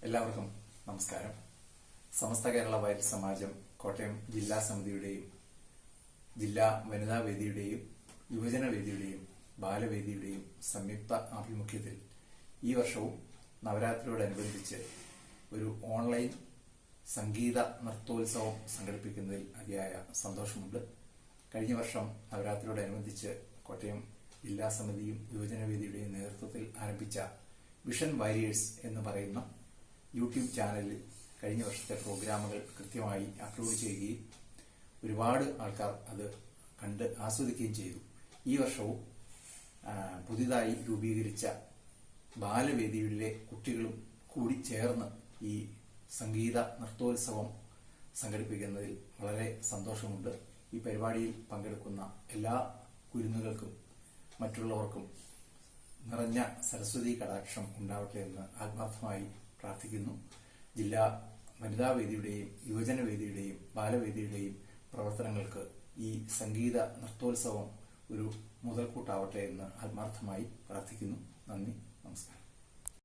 എല്ലാവർക്കും നമസ്കാരം. സമസ്ത കേരള വയൽ സമാജം കോട്ടയം ജില്ലാ സമിതിയുടെയും ജില്ലാ വനിതാ വേദിയുടെയും യുവജന വേദിയുടെയും ബാലവേദിയുടെയും സംയുക്ത ആഭിമുഖ്യത്തിൽ ഈ വർഷവും നവരാത്രിയോടനുബന്ധിച്ച് ഒരു ഓൺലൈൻ സംഗീത നൃത്തോത്സവം സംഘടിപ്പിക്കുന്നതിൽ അതിയായ സന്തോഷമുണ്ട്. കഴിഞ്ഞ വർഷം നവരാത്രിയോടനുബന്ധിച്ച് കോട്ടയം ജില്ലാ സമിതിയും യുവജന വേദിയുടെയും നേതൃത്വത്തിൽ ആരംഭിച്ച വിഷൻ വാരിയേഴ്സ് എന്ന് പറയുന്ന യൂട്യൂബ് ചാനലിൽ കഴിഞ്ഞ വർഷത്തെ പ്രോഗ്രാമുകൾ കൃത്യമായി അപ്ലോഡ് ചെയ്യുകയും ഒരുപാട് ആൾക്കാർ അത് കണ്ട് ആസ്വദിക്കുകയും ചെയ്തു. ഈ വർഷവും പുതിയതായി രൂപീകരിച്ച ബാലവേദിയിലെ കുട്ടികളും കൂടി ചേർന്ന് ഈ സംഗീത നൃത്തോത്സവം സംഘടിപ്പിക്കുന്നതിൽ വളരെ സന്തോഷമുണ്ട്. ഈ പരിപാടിയിൽ പങ്കെടുക്കുന്ന എല്ലാ കുരുന്നുകൾക്കും മറ്റുള്ളവർക്കും നിറഞ്ഞ സരസ്വതി കടാക്ഷം ഉണ്ടാവട്ടെ എന്ന് ആത്മാർത്ഥമായി പ്രാർത്ഥിക്കുന്നു. ജില്ലാ വനിതാ വേദിയുടെയും യുവജന വേദിയുടെയും ബാലവേദിയുടെയും പ്രവർത്തനങ്ങൾക്ക് ഈ സംഗീത നൃത്തോത്സവം ഒരു മുതൽക്കൂട്ടാവട്ടെ എന്ന് ആത്മാർത്ഥമായി പ്രാർത്ഥിക്കുന്നു. നന്ദി, നമസ്കാരം.